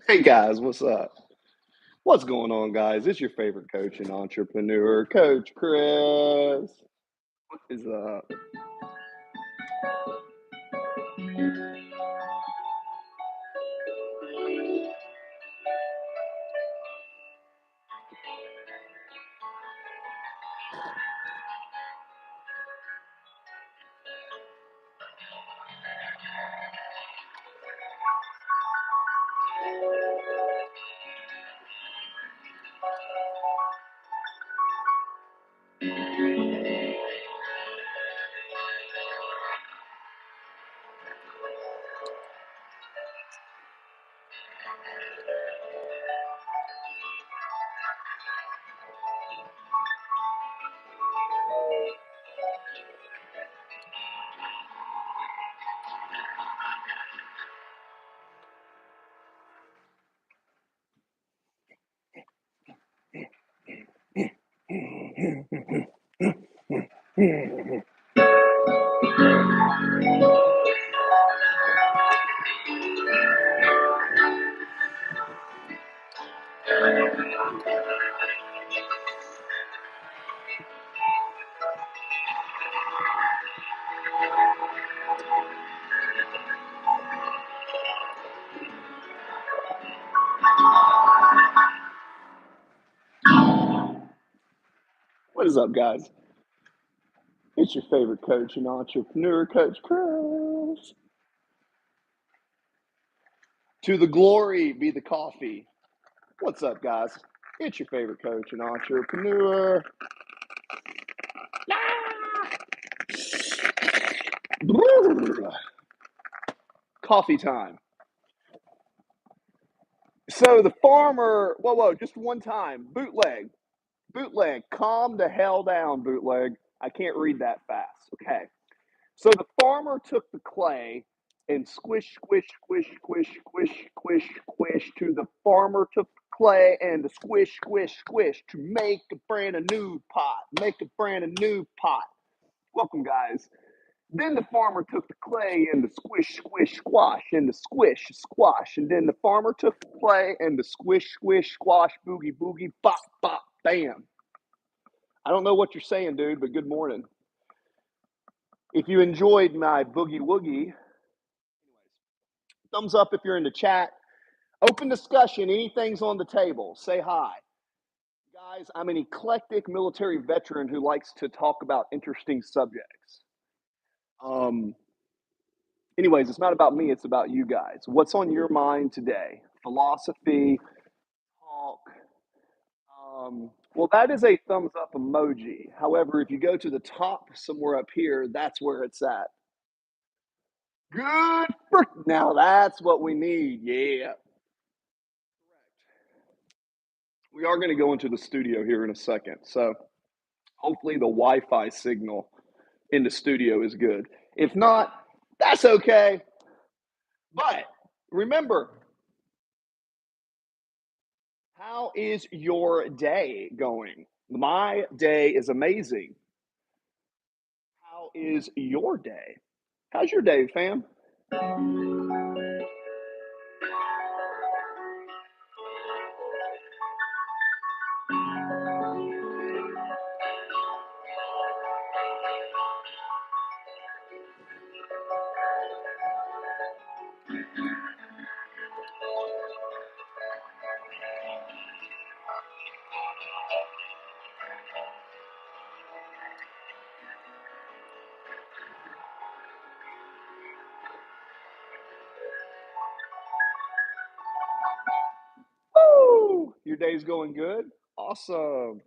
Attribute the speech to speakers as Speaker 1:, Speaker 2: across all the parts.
Speaker 1: Hey guys, what's up? What's going on, guys? It's your favorite coach and entrepreneur, Coach Chris. What is up? What is up, guys? It's your favorite coach and entrepreneur, Coach Chris. To the glory be the coffee. What's up, guys? It's your favorite coach and entrepreneur. Coffee time. So the farmer, whoa, just one time, bootleg, calm the hell down, bootleg. I can't read that fast. Okay. So the farmer took the clay and squish to the farmer took the clay and the squish to make a brand new pot. Make a brand new pot. Welcome, guys. Then the farmer took the clay and the squash, and the squash. And then the farmer took the clay and the squash, boogie, bop, bam. I don't know what you're saying, dude, but good morning. If you enjoyed my boogie woogie, thumbs up if you're in the chat. Open discussion, anything's on the table. Say hi. Guys, I'm an eclectic military veteran who likes to talk about interesting subjects. Um, Anyways, it's not about me, it's about you guys. What's on your mind today? Philosophy, talk. Well, that is a thumbs up emoji. However, if you go to the top somewhere up here, that's where it's at. Good. Now that's what we need. Yeah. We are going to go into the studio here in a second. So hopefully the Wi Fi signal in the studio is good. If not, that's okay. But remember, how is your day going? My day is amazing. How is your day? How's your day, fam? Woo! Your day's going good? Awesome.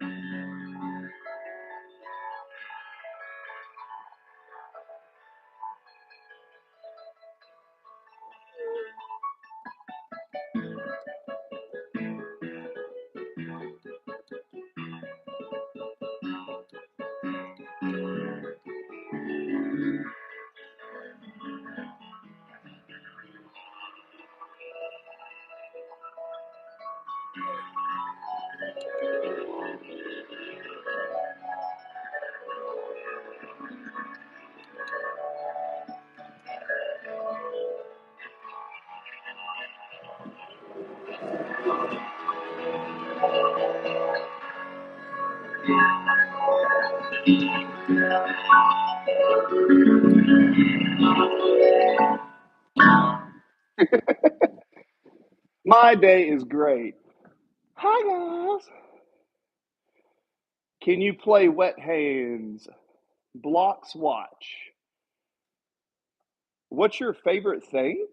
Speaker 1: My day is great. Hi, guys. Can you play Wet Hands? Blocks Watch. What's your favorite thing?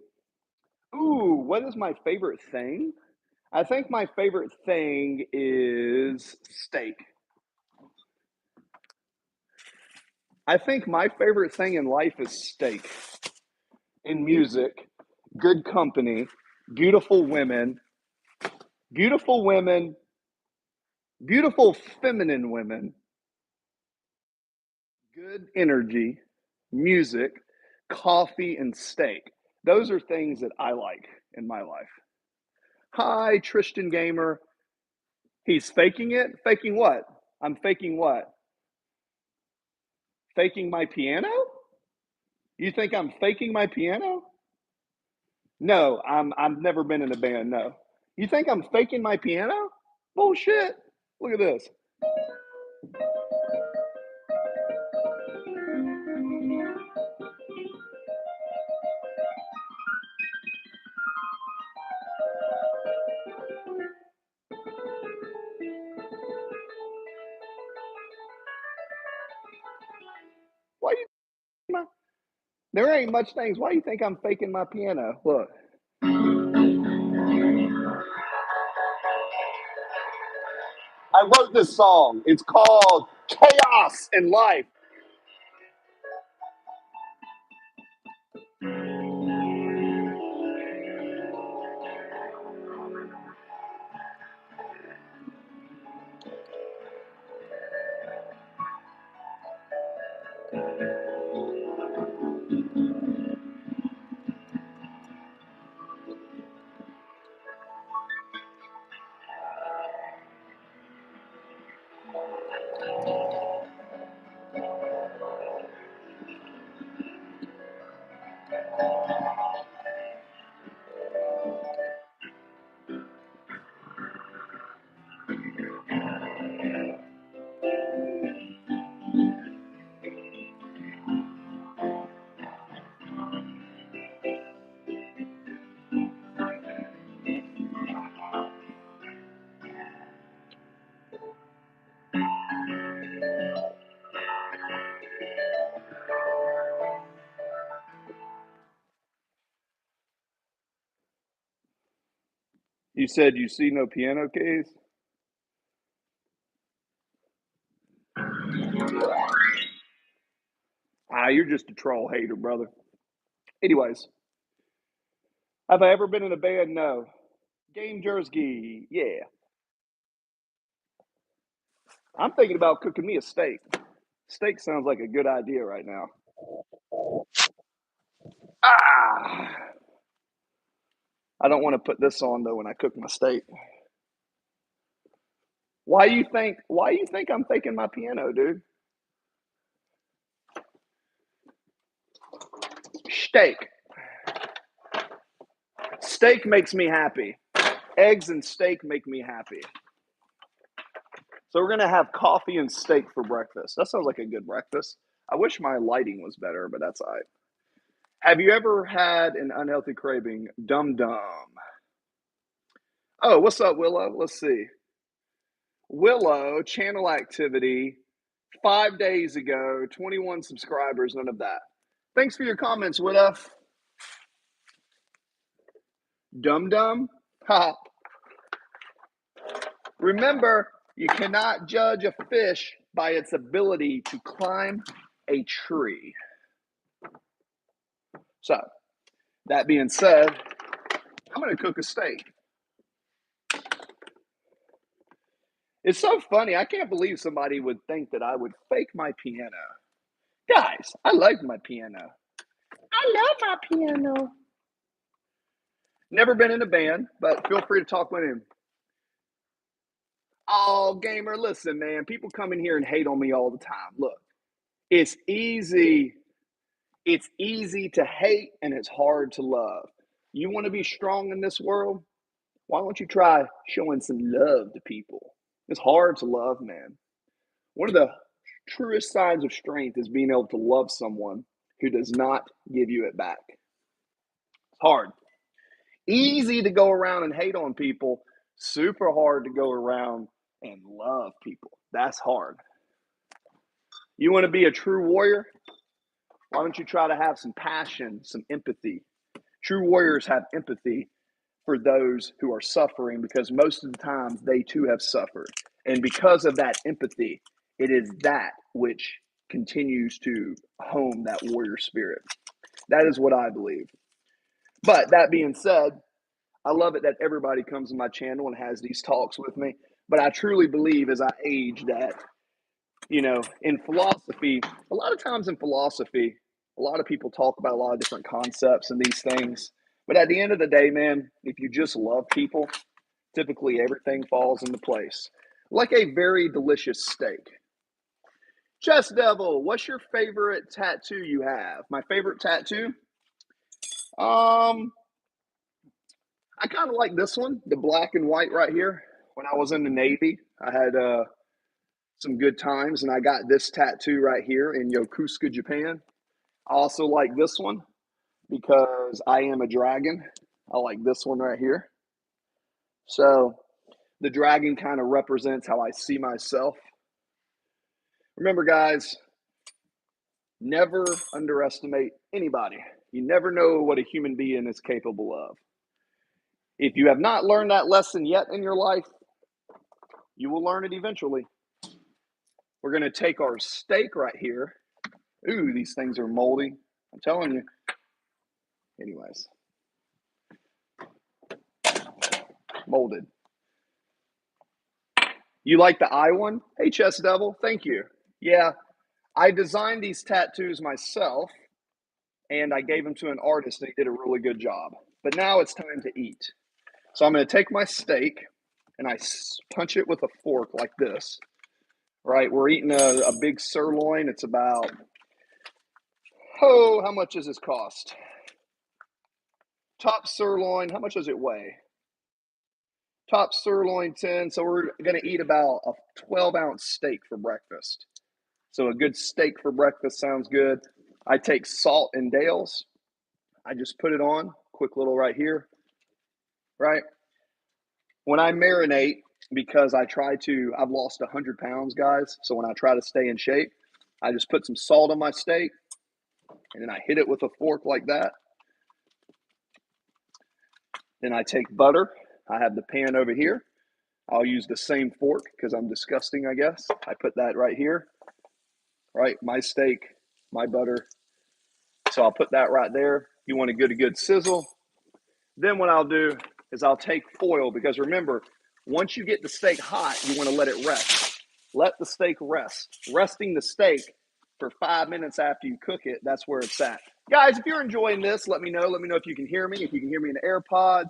Speaker 1: Ooh, what is my favorite thing? I think my favorite thing is steak. I think my favorite thing in life is steak, in music, good company, beautiful women, beautiful women, beautiful feminine women, good energy, music, coffee, and steak. Those are things that I like in my life. Hi, Tristan Gamer. He's faking it? Faking what? I'm faking what? Faking my piano? You think I'm faking my piano? No, I've never been in a band, no. You think I'm faking my piano? Bullshit. Look at this. Why you my there ain't much things. Why you think I'm faking my piano? Look. I wrote this song. It's called Chaos in Life. You said you see no piano keys? Ah, you're just a troll hater, brother. Anyways, have I ever been in a band? No. Game Jersey, yeah. I'm thinking about cooking me a steak. Steak sounds like a good idea right now. Ah, I don't want to put this on though when I cook my steak. Why you think I'm faking my piano, dude? Steak. Steak makes me happy. Eggs and steak make me happy. So we're gonna have coffee and steak for breakfast. That sounds like a good breakfast. I wish my lighting was better, but that's all right. Have you ever had an unhealthy craving? Dum dum. Oh, what's up, Willow? Let's see. Willow, channel activity, 5 days ago, 21 subscribers, none of that. Thanks for your comments, Willow. Dum dum. Ha. Remember, you cannot judge a fish by its ability to climb a tree. So, that being said, I'm going to cook a steak. It's so funny. I can't believe somebody would think that I would fake my piano. Guys, I like my piano. I love my piano. Never been in a band, but feel free to talk with him. Oh, gamer, listen, man. People come in here and hate on me all the time. Look, it's easy. It's easy to hate and it's hard to love. You want to be strong in this world? Why don't you try showing some love to people? It's hard to love, man. One of the truest signs of strength is being able to love someone who does not give you it back. It's hard. Easy to go around and hate on people, super hard to go around and love people. That's hard. You want to be a true warrior? Why don't you try to have some passion, some empathy? True warriors have empathy for those who are suffering because most of the time they too have suffered. And because of that empathy, it is that which continues to hone that warrior spirit. That is what I believe. But that being said, I love it that everybody comes to my channel and has these talks with me. But I truly believe as I age that, in philosophy, a lot of times in philosophy, a lot of people talk about a lot of different concepts and these things. But at the end of the day, man, if you just love people, typically everything falls into place. Like a very delicious steak. Chess Devil, what's your favorite tattoo you have? My favorite tattoo? I kind of like this one, the black and white right here. When I was in the Navy, I had some good times, and I got this tattoo right here in Yokosuka, Japan. I also like this one because I am a dragon. I like this one right here. So the dragon kind of represents how I see myself. Remember, guys, never underestimate anybody. You never know what a human being is capable of. If you have not learned that lesson yet in your life, you will learn it eventually. We're going to take our steak right here. Ooh, these things are moldy. I'm telling you. Anyways, molded. You like the eye one? Hey, Chess Devil, thank you. Yeah, I designed these tattoos myself, and I gave them to an artist, and he did a really good job. But now it's time to eat. So I'm going to take my steak, and I punch it with a fork like this. Right, we're eating a big sirloin. It's about, how much does this cost? Top sirloin, how much does it weigh? Top sirloin 10. So we're going to eat about a 12-ounce steak for breakfast. So a good steak for breakfast sounds good. I take salt and Dale's. I just put it on, quick little right here, right? When I marinate, because I've lost 100 pounds, guys. So when I try to stay in shape, I just put some salt on my steak and then I hit it with a fork like that. Then I take butter. I have the pan over here. I'll use the same fork because I'm disgusting, I guess. I put that right here, right? My steak, my butter. So I'll put that right there. You want to get a good sizzle. Then what I'll do is I'll take foil because remember, once you get the steak hot, you want to let it rest. Let the steak rest. Resting the steak for 5 minutes after you cook it, that's where it's at. Guys, if you're enjoying this, let me know. Let me know if you can hear me, if you can hear me in the AirPods.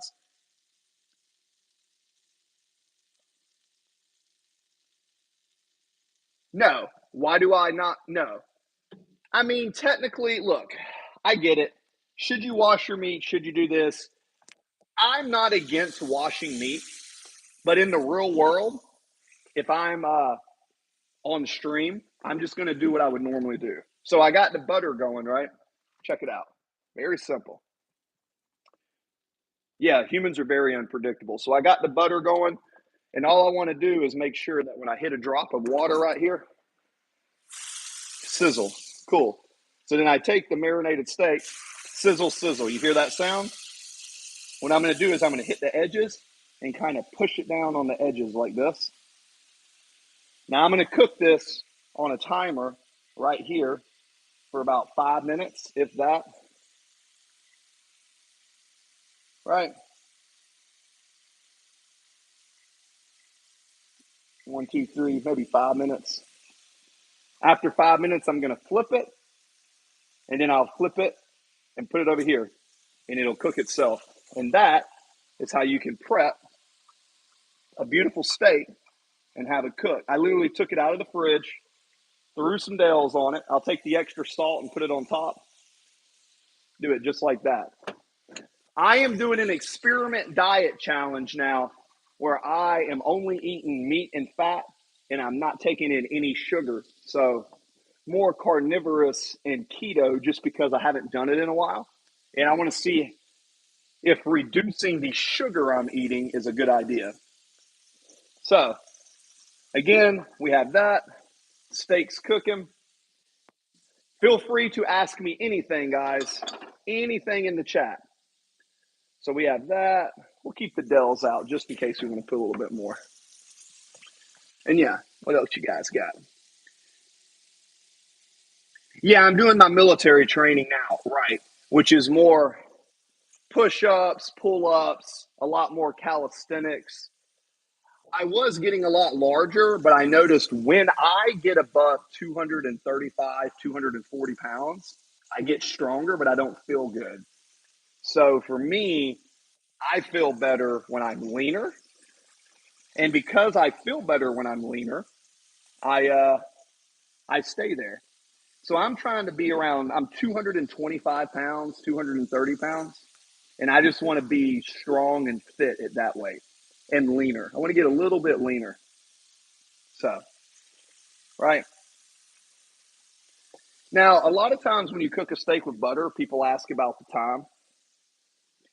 Speaker 1: No. Why do I not know? I mean, technically, look, I get it. Should you wash your meat? Should you do this? I'm not against washing meat, but in the real world, if I'm on stream, I'm just going to do what I would normally do. So I got the butter going, right? Check it out. Very simple. Yeah, humans are very unpredictable. So I got the butter going, and all I want to do is make sure that when I hit a drop of water right here, sizzle. Cool. So then I take the marinated steak, sizzle, sizzle. You hear that sound? What I'm going to do is I'm going to hit the edges and kind of push it down on the edges like this. Now I'm going to cook this on a timer right here for about 5 minutes, if that. Right? 1, 2, 3, maybe 5 minutes. After 5 minutes, I'm going to flip it, and then I'll flip it and put it over here, and it'll cook itself. And that is how you can prep a beautiful steak and have it cook. I literally took it out of the fridge, threw some Dales on it. I'll take the extra salt and put it on top. Do it just like that. I am doing an experiment diet challenge now where I am only eating meat and fat and I'm not taking in any sugar. So more carnivorous and keto just because I haven't done it in a while. And I want to see if reducing the sugar I'm eating is a good idea. So again, we have that. Steak's cooking. Feel free to ask me anything, guys. Anything in the chat. So we have that. We'll keep the Dells out just in case we want to put a little bit more. And yeah, what else you guys got? Yeah, I'm doing my military training now, right? Which is more push-ups, pull-ups, a lot more calisthenics. I was getting a lot larger, but I noticed when I get above 235, 240 pounds, I get stronger, but I don't feel good. So for me, I feel better when I'm leaner. And because I feel better when I'm leaner, I stay there. So I'm trying to be around, I'm 225 pounds, 230 pounds. And I just want to be strong and fit it that way and leaner. I want to get a little bit leaner. So, right. Now, a lot of times when you cook a steak with butter, people ask about the time.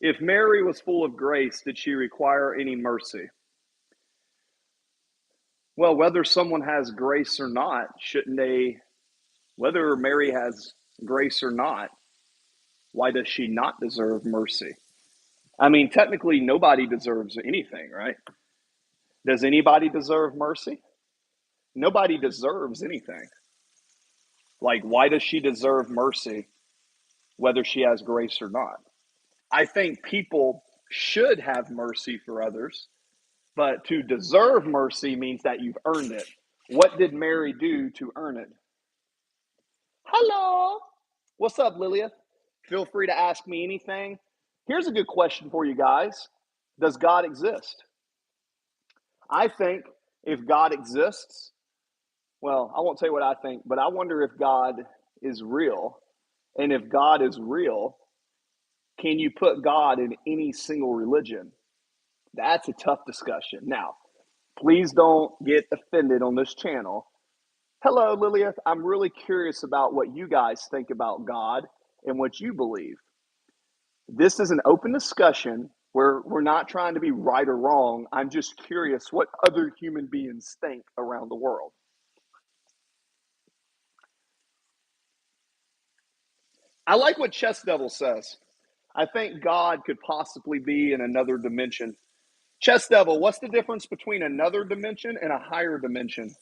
Speaker 1: If Mary was full of grace, did she require any mercy? Well, whether someone has grace or not, shouldn't they, whether Mary has grace or not, why does she not deserve mercy? I mean, technically, nobody deserves anything, right? Does anybody deserve mercy? Nobody deserves anything. Like, why does she deserve mercy, whether she has grace or not? I think people should have mercy for others, but to deserve mercy means that you've earned it. What did Mary do to earn it? Hello. What's up, Lilith? Feel free to ask me anything. Here's a good question for you guys. Does God exist? I think if God exists, well, I won't tell you what I think, but I wonder if God is real. And if God is real, can you put God in any single religion? That's a tough discussion. Now, please don't get offended on this channel. Hello, Lilith. I'm really curious about what you guys think about God and what you believe. This is an open discussion where we're not trying to be right or wrong. I'm just curious what other human beings think around the world. I like what Chess Devil says. I think God could possibly be in another dimension. Chess Devil, what's the difference between another dimension and a higher dimension?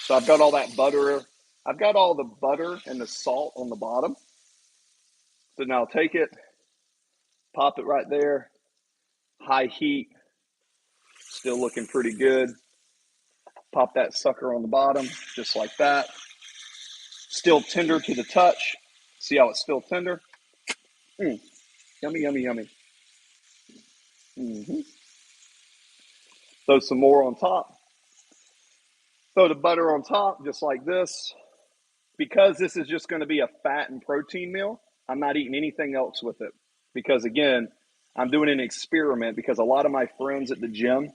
Speaker 1: So I've got all that butter. I've got all the butter and the salt on the bottom. So now take it, pop it right there. High heat, still looking pretty good. Pop that sucker on the bottom, just like that. Still tender to the touch. See how it's still tender? Yummy, yummy, yummy. Mm-hmm. Throw some more on top. Throw the butter on top, just like this. Because this is just going to be a fat and protein meal, I'm not eating anything else with it. Because again, I'm doing an experiment because a lot of my friends at the gym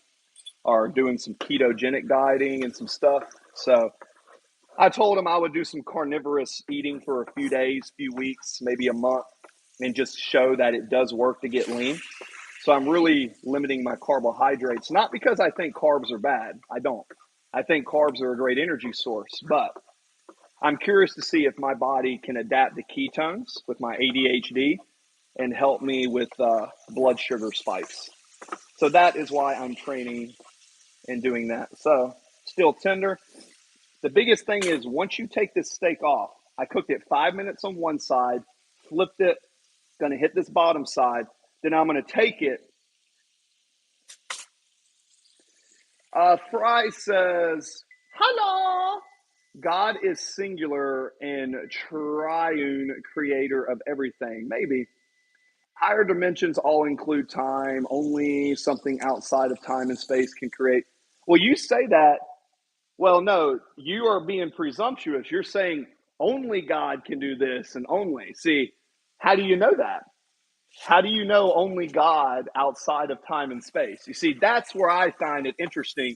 Speaker 1: are doing some ketogenic dieting and some stuff. So I told them I would do some carnivorous eating for a few days, few weeks, maybe a month, and just show that it does work to get lean. So I'm really limiting my carbohydrates, not because I think carbs are bad. I don't. I think carbs are a great energy source, but I'm curious to see if my body can adapt to ketones with my ADHD and help me with blood sugar spikes. So that is why I'm training and doing that. So still tender. The biggest thing is once you take this steak off, I cooked it 5 minutes on one side, flipped it, gonna hit this bottom side. Then I'm gonna take it. Fry says, hello. God is singular and triune creator of everything. Maybe. Higher dimensions all include time. Only something outside of time and space can create. Well, you say that. Well, no, you are being presumptuous. You're saying only God can do this and only. See, how do you know that? How do you know only God outside of time and space? You see, that's where I find it interesting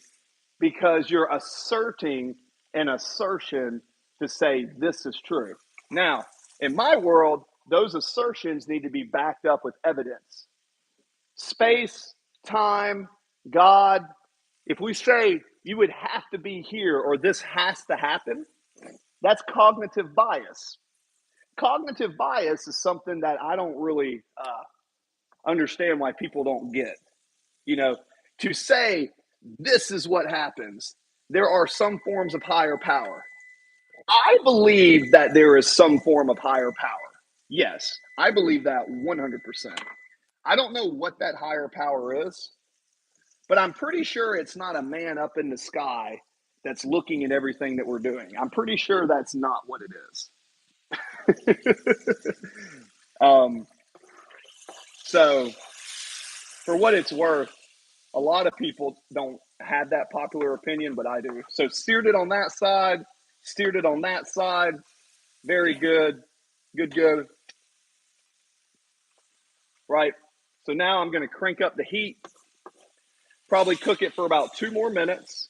Speaker 1: because you're asserting an assertion to say this is true. Now, in my world, those assertions need to be backed up with evidence. Space, time, God, if we say you would have to be here or this has to happen, that's cognitive bias. Cognitive bias is something that I don't really understand why people don't get. You know, to say this is what happens, there are some forms of higher power. I believe that there is some form of higher power. Yes, I believe that 100%. I don't know what that higher power is, but I'm pretty sure it's not a man up in the sky that's looking at everything that we're doing. I'm pretty sure that's not what it is. um, so, for what it's worth, a lot of people don't have that popular opinion, but I do. So, steered it on that side, steered it on that side. Very good. Good, good. Right. So, now I'm going to crank up the heat, probably cook it for about 2 more minutes,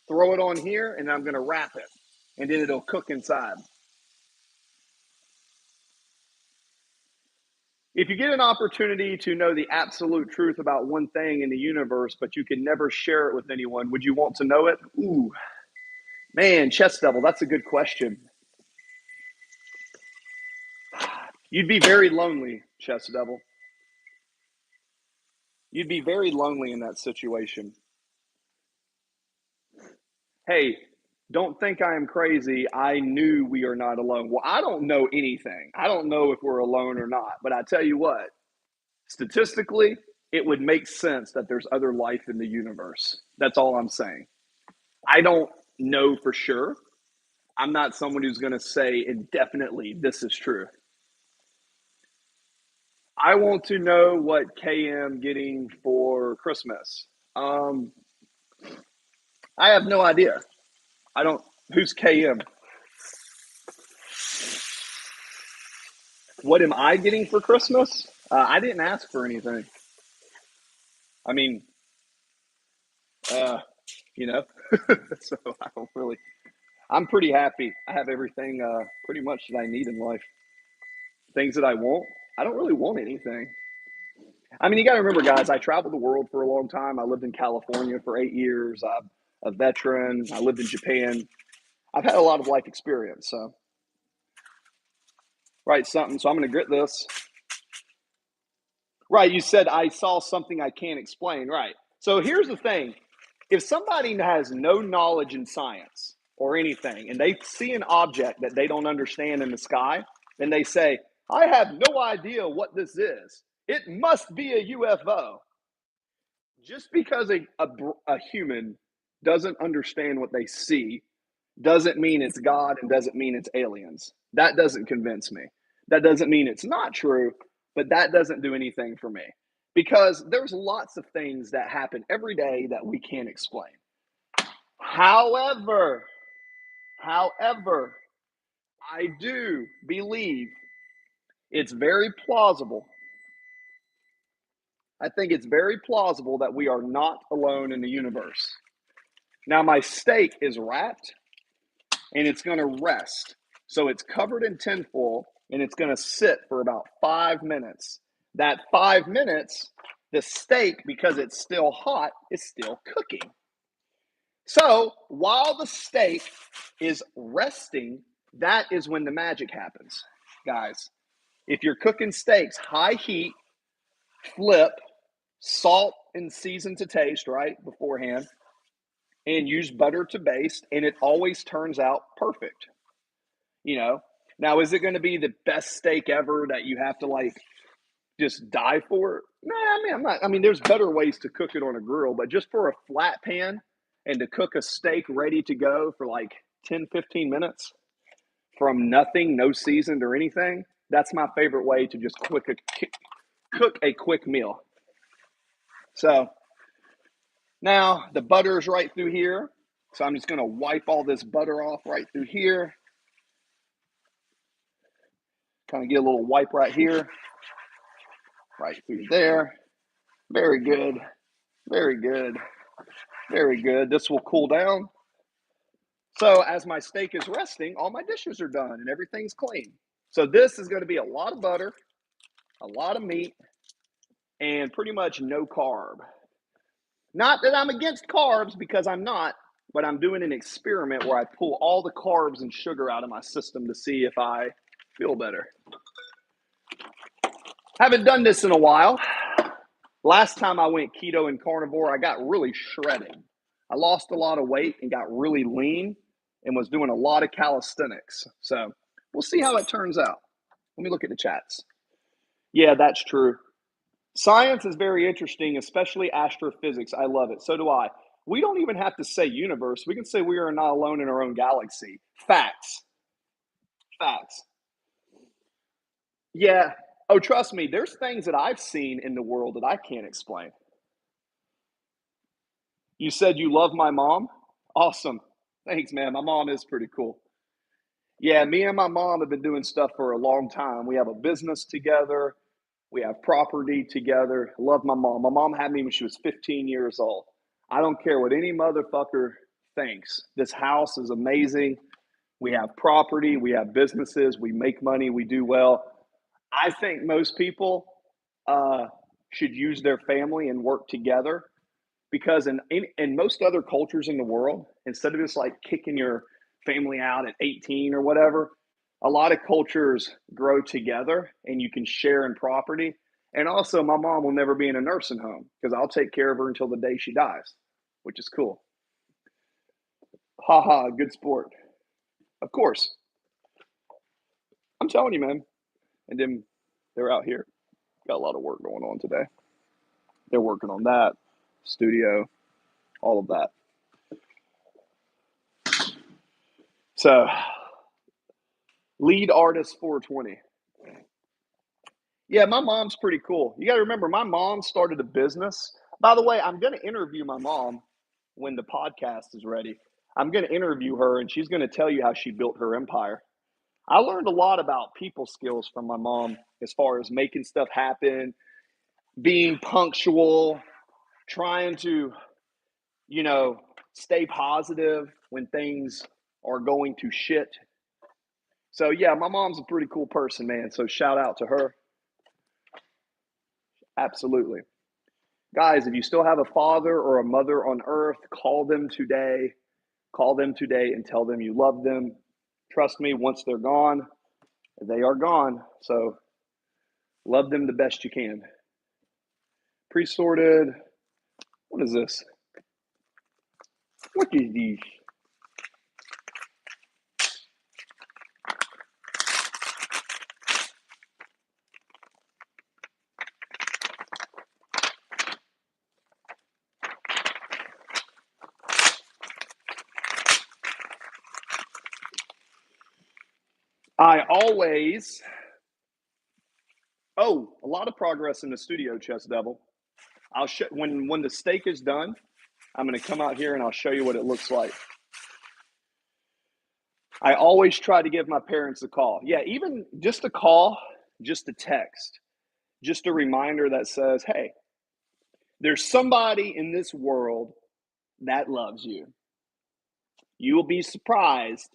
Speaker 1: throw it on here, and I'm going to wrap it. And then it'll cook inside. If you get an opportunity to know the absolute truth about one thing in the universe, but you can never share it with anyone, would you want to know it? Ooh, man, chest devil, that's a good question. You'd be very lonely, chest devil. You'd be very lonely in that situation. Hey, don't think I am crazy. I knew we are not alone. Well, I don't know anything. I don't know if we're alone or not. But I tell you what, statistically, it would make sense that there's other life in the universe. That's all I'm saying. I don't know for sure. I'm not someone who's going to say indefinitely this is true. I want to know what KM getting for Christmas. Um, I have no idea. I don't. Who's KM? What am I getting for Christmas? I didn't ask for anything. I mean, uh, you know, so I don't really. I'm pretty happy. I have everything pretty much that I need in life. Things that I want. I don't really want anything. I mean, you got to remember, guys, I traveled the world for a long time. I lived in California for 8 years. I'm a veteran. I lived in Japan. I've had a lot of life experience. So, right, something. So I'm going to grit this. Right, you said I saw something I can't explain. Right. So here's the thing. If somebody has no knowledge in science or anything and they see an object that they don't understand in the sky, then they say, I have no idea what this is. It must be a UFO. Just because a human doesn't understand what they see doesn't mean it's God and doesn't mean it's aliens. That doesn't convince me. That doesn't mean it's not true, but that doesn't do anything for me because there's lots of things that happen every day that we can't explain. However, however, I do believe it's very plausible. I think it's very plausible that we are not alone in the universe. Now, my steak is wrapped and it's going to rest. So it's covered in tinfoil and it's going to sit for about 5 minutes. That 5 minutes, the steak, because it's still hot, is still cooking. So while the steak is resting, that is when the magic happens, guys. If you're cooking steaks, high heat, flip, salt and season to taste, right, beforehand, and use butter to baste, and it always turns out perfect. You know, now is it going to be the best steak ever that you have to like just die for? Nah, I mean, I'm not. I mean, there's better ways to cook it on a grill, but just for a flat pan and to cook a steak ready to go for like 10, 15 minutes from nothing, no seasoned or anything, that's my favorite way to just cook a quick meal. So now the butter is right through here. So I'm just going to wipe all this butter off right through here. Kind of get a little wipe right here. Right through there. Very good. Very good. Very good. This will cool down. So as my steak is resting, all my dishes are done and everything's clean. So this is going to be a lot of butter, a lot of meat, and pretty much no carb. Not that I'm against carbs, because I'm not, but I'm doing an experiment where I pull all the carbs and sugar out of my system to see if I feel better. Haven't done this in a while. Last time I went keto and carnivore, I got really shredded. I lost a lot of weight and got really lean and was doing a lot of calisthenics. So we'll see how it turns out. Let me look at the chats. Yeah, that's true. Science is very interesting, especially astrophysics. I love it. So do I. We don't even have to say universe. We can say we are not alone in our own galaxy. Facts. Facts. Yeah. Oh, trust me, there's things that I've seen in the world that I can't explain. You said you love my mom? Awesome. Thanks, man. My mom is pretty cool. Yeah, me and my mom have been doing stuff for a long time. We have a business together. We have property together. I love my mom. My mom had me when she was 15 years old. I don't care what any motherfucker thinks. This house is amazing. We have property. We have businesses. We make money. We do well. I think most people uh, should use their family and work together, because in most other cultures in the world, instead of just like kicking your family out at 18 or whatever, a lot of cultures grow together and you can share in property. And also, my mom will never be in a nursing home because I'll take care of her until the day she dies, which is cool. Haha, good sport. Of course. I'm telling you, man. And then they're out here. Got a lot of work going on today. They're working on that, studio, all of that. So, lead artist 420. Yeah, my mom's pretty cool. You got to remember, my mom started a business. By the way, I'm going to interview my mom when the podcast is ready. I'm going to interview her, and she's going to tell you how she built her empire. I learned a lot about people skills from my mom, as far as making stuff happen, being punctual, trying to, you know, stay positive when things are going to shit. So, yeah, my mom's a pretty cool person, man. So, shout out to her. Absolutely. Guys, if you still have a father or a mother on earth, call them today. Call them today and tell them you love them. Trust me, once they're gone, they are gone. So love them the best you can. Pre-sorted. What is this? What is these? I always. Oh, a lot of progress in the studio, Chess Devil. I'll show when the steak is done. I'm going to come out here and I'll show you what it looks like. I always try to give my parents a call. Yeah, even just a call, just a text, just a reminder that says, hey, there's somebody in this world that loves you. You will be surprised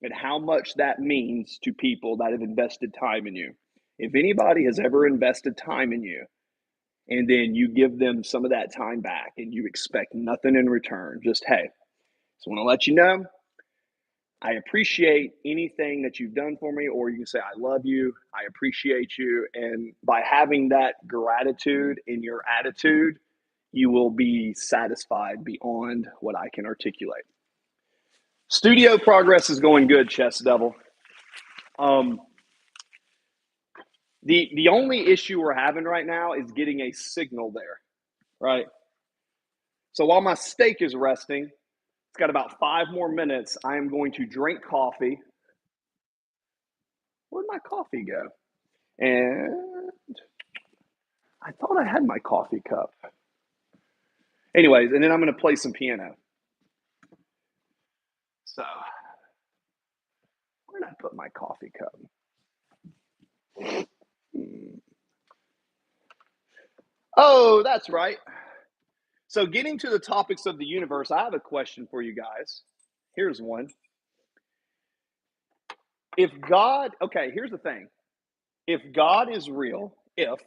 Speaker 1: at how much that means to people that have invested time in you. If anybody has ever invested time in you, and then you give them some of that time back and you expect nothing in return, just, hey, just want to let you know, I appreciate anything that you've done for me, or you can say, I love you, I appreciate you. And by having that gratitude in your attitude, you will be satisfied beyond what I can articulate. Studio progress is going good, Chess Devil. The only issue we're having right now is getting a signal there, right? So while my steak is resting, it's got about 5 more minutes. I am going to drink coffee. Where'd my coffee go? And I thought I had my coffee cup. Anyways, and then I'm going to play some piano. So, where did I put my coffee cup? Oh, that's right. So, getting to the topics of the universe, I have a question for you guys. Here's one. If God, okay, here's the thing. If God is real, if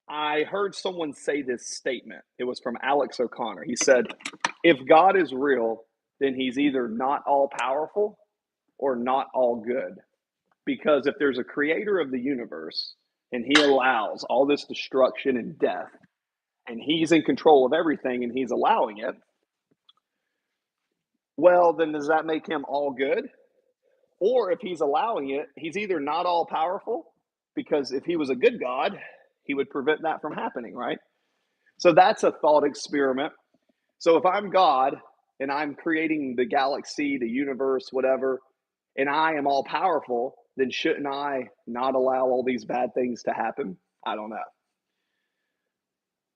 Speaker 1: I heard someone say this statement, it was from Alex O'Connor. He said, if God is real, then he's either not all powerful or not all good. Because if there's a creator of the universe and he allows all this destruction and death, and he's in control of everything and he's allowing it, well, then does that make him all good? Or if he's allowing it, he's either not all powerful, because if he was a good God, he would prevent that from happening, right? So that's a thought experiment. So if I'm God and I'm creating the galaxy, the universe, whatever, and I am all powerful, then shouldn't I not allow all these bad things to happen? I don't know.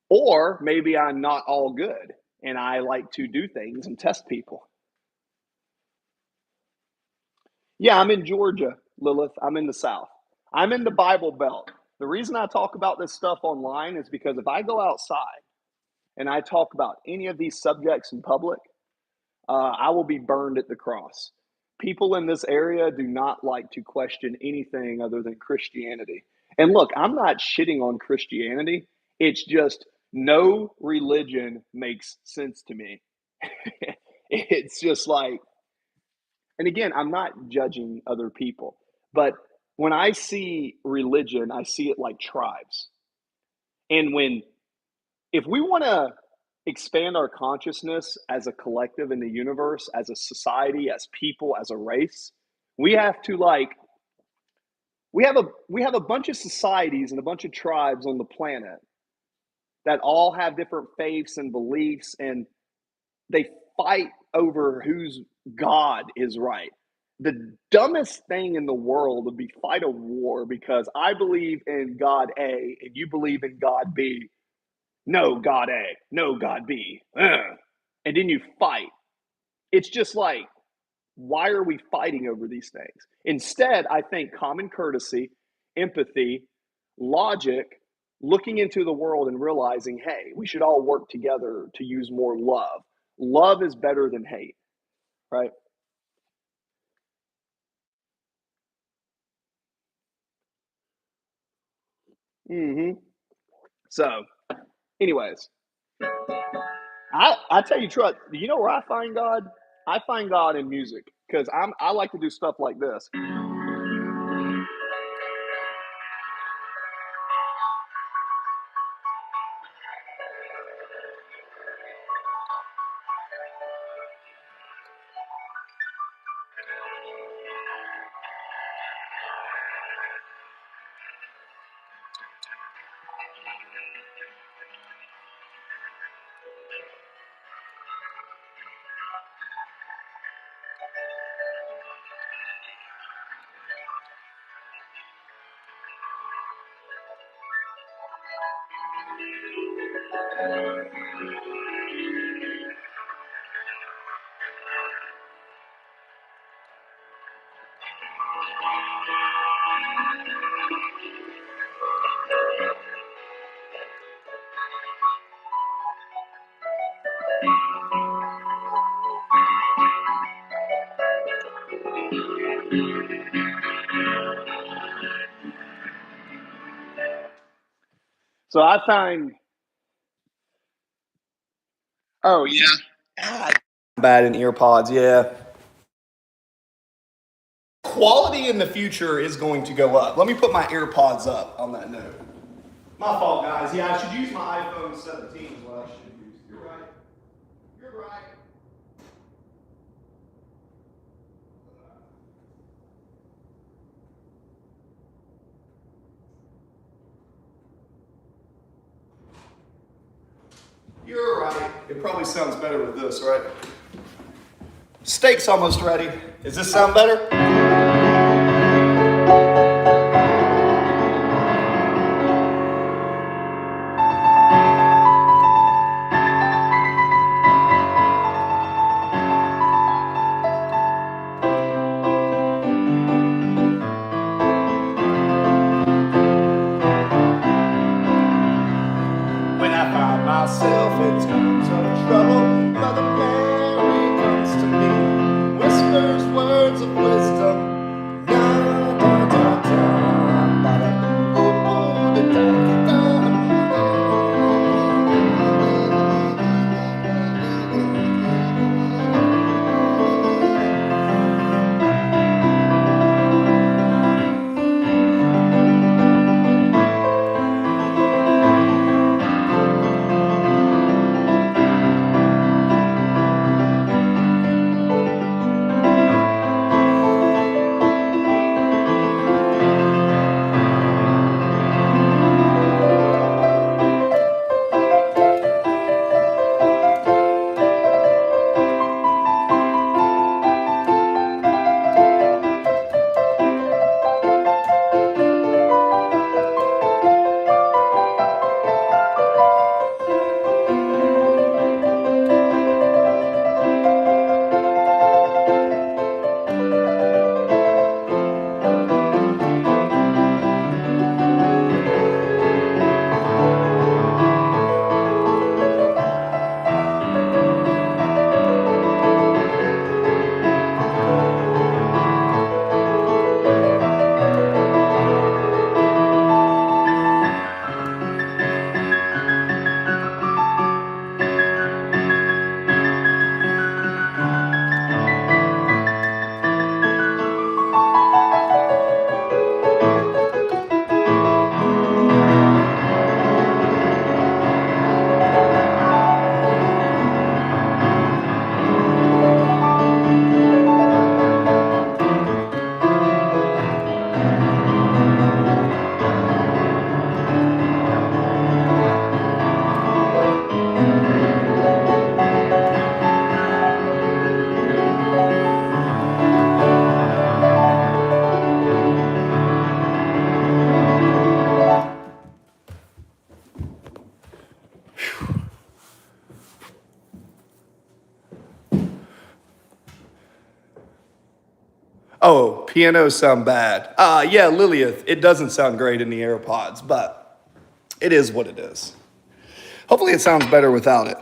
Speaker 1: Or maybe I'm not all good and I like to do things and test people. Yeah, I'm in Georgia, Lilith. I'm in the South. I'm in the Bible Belt. The reason I talk about this stuff online is because if I go outside and I talk about any of these subjects in public, I will be burned at the cross. People in this area do not like to question anything other than Christianity. And look, I'm not shitting on Christianity. It's just no religion makes sense to me. It's just like, and again, I'm not judging other people, but when I see religion, I see it like tribes. And if we want to expand our consciousness as a collective in the universe, as a society, as people, as a race, we have to like we have a bunch of societies and a bunch of tribes on the planet that all have different faiths and beliefs, and they fight over whose God is right. The dumbest thing in the world would be fight a war because I believe in God A and you believe in God B. No, God A. No, God B. Ugh. And then you fight. It's just like, why are we fighting over these things? Instead, I think common courtesy, empathy, logic, looking into the world and realizing, hey, we should all work together to use more love. Love is better than hate, right? Mm-hmm. So, anyways, I tell you, truck. You know where I find God? I find God in music because I like to do stuff like this. So I find, oh yeah, ah, bad in earpods. Yeah, quality in the future is going to go up. Let me put my earpods up on that note. My fault, guys. Yeah, I should use my iPhone 17 is what I should use. You're right. You're right. You're right. It probably sounds better with this, right? Steak's almost ready. Does this sound better? Oh, pianos sound bad. Yeah, Lilith, it doesn't sound great in the AirPods, but it is what it is. Hopefully it sounds better without it.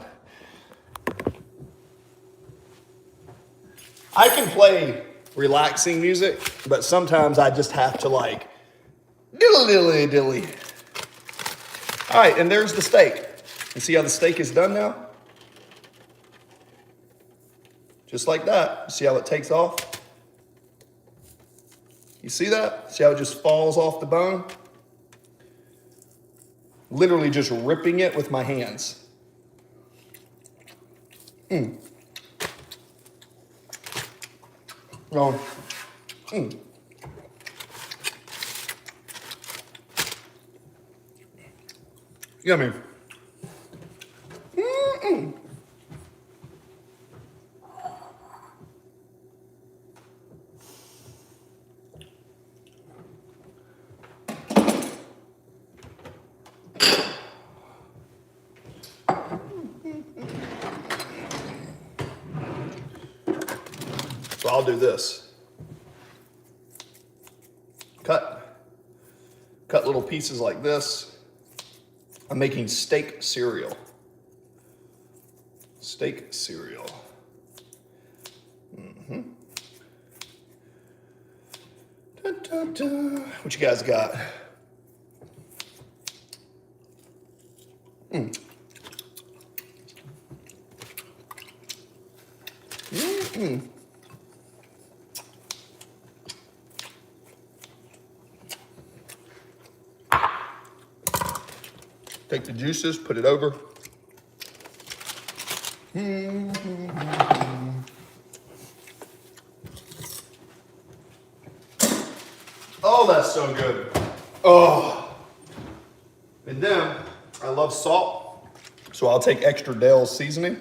Speaker 1: I can play relaxing music, but sometimes I just have to like dilly dilly. All right, and there's the steak. You see how the steak is done now? Just like that. See how it takes off? You see that? See how it just falls off the bone? Literally just ripping it with my hands. Oh. Yummy. So I'll do this. Cut little pieces like this. I'm making steak cereal. Steak cereal. Da, da, da. What you guys got? Take the juices, put it over. Oh, that's so good. Oh. And then I love salt, so I'll take extra Dale's seasoning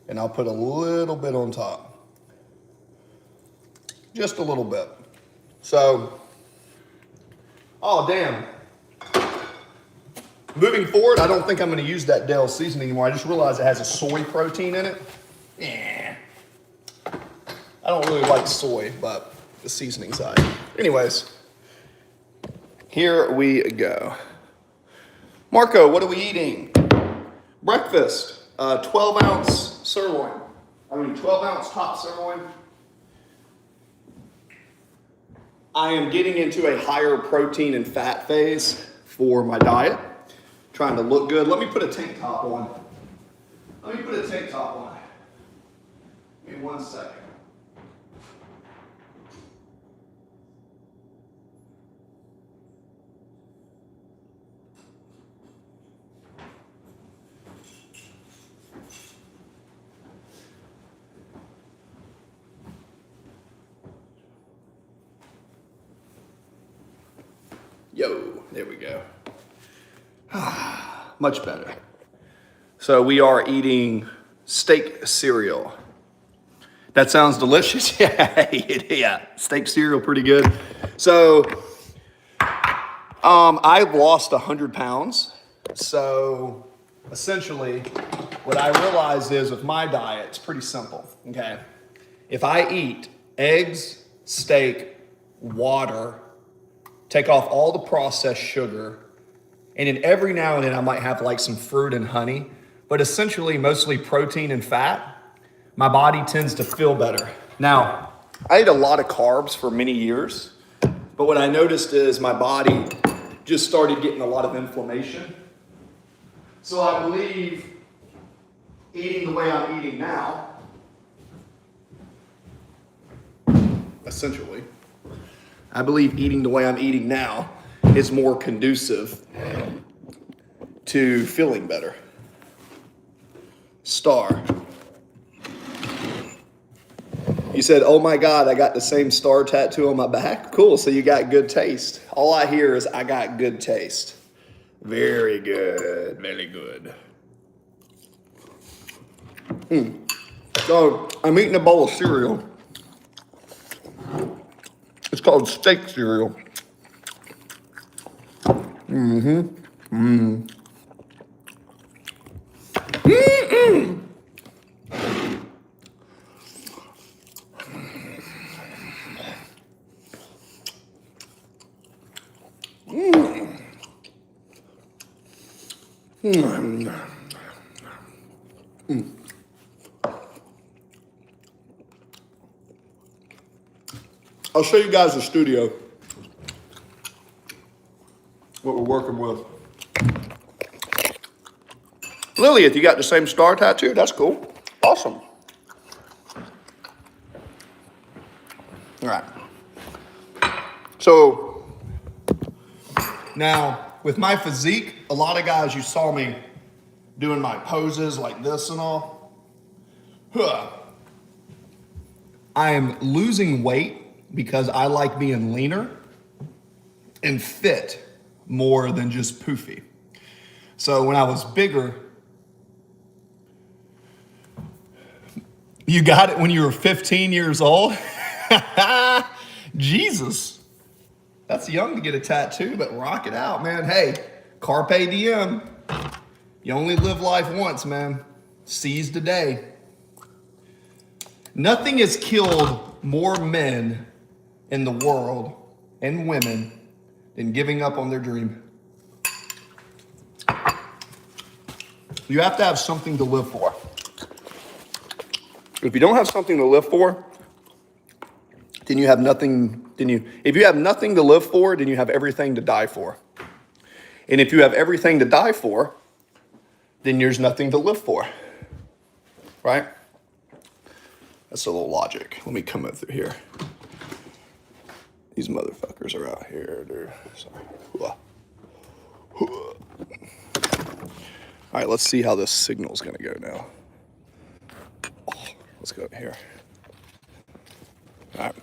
Speaker 1: and I'll put a little bit on top. Just a little bit. So, oh damn. Moving forward, I don't think I'm going to use that Dale's seasoning anymore. I just realized it has a soy protein in it. Yeah. I don't really like soy, but the seasoning side. Anyways, here we go. Marco, what are we eating? Breakfast, 12-ounce sirloin. 12-ounce top sirloin. I am getting into a higher protein and fat phase for my diet. Trying to look good. Let me put a tank top on. Give me 1 second. Yo, there we go. Much better. So we are eating steak cereal. That sounds delicious. Yeah, steak cereal, pretty good. So I've lost 100 pounds. So essentially what I realized is with my diet, it's pretty simple, okay? If I eat eggs, steak, water, take off all the processed sugar, and then every now and then I might have like some fruit and honey, but essentially mostly protein and fat, my body tends to feel better. Now, I ate a lot of carbs for many years, but what I noticed is my body just started getting a lot of inflammation. So I believe eating the way I'm eating now, essentially, I believe eating the way I'm eating now is more conducive to feeling better. Star. You said, oh my God, I got the same star tattoo on my back? Cool, so you got good taste. All I hear is I got good taste. Very good, very good. So I'm eating a bowl of cereal. It's called steak cereal. I'll show you guys the studio, what we're working with. Lilith, you got the same star tattoo? That's cool. Awesome. All right. So now with my physique, a lot of guys, you saw me doing my poses like this and all. I am losing weight because I like being leaner and fit more than just poofy. So when I was bigger, you got it when you were 15 years old? Jesus. That's young to get a tattoo, but rock it out, man. Hey, carpe diem. You only live life once, man. Seize the day. Nothing has killed more men in the world and women than giving up on their dream. You have to have something to live for. If you don't have something to live for, then you have nothing. If you have nothing to live for, then you have everything to die for. And if you have everything to die for, then there's nothing to live for. Right? That's a little logic. Let me come up through here. These motherfuckers are out here, dude. Sorry. All right, let's see how this signal's gonna go now. Oh, let's go here. All right.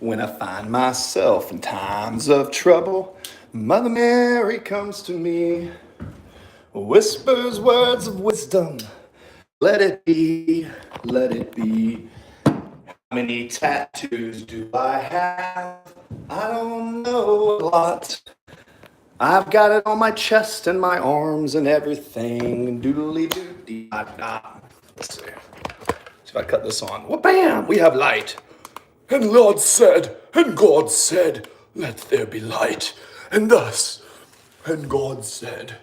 Speaker 1: When I find myself in times of trouble, Mother Mary comes to me, whispers words of wisdom. Let it be, let it be. How many tattoos do I have? I don't know a lot. I've got it on my chest and my arms and everything. Doodly doody da. Let's see. See if I cut this on. Well, bam! We have light. And Lord said, and God said, let there be light. And thus, and God said,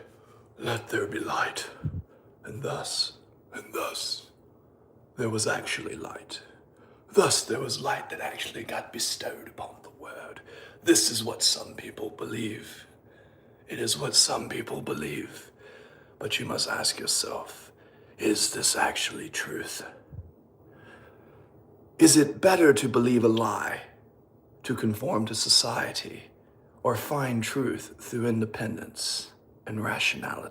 Speaker 1: let there be light. And thus, there was actually light. Thus there was light that actually got bestowed upon the world. This is what some people believe. It is what some people believe. But you must ask yourself, is this actually truth? Is it better to believe a lie, to conform to society, or find truth through independence and rationality?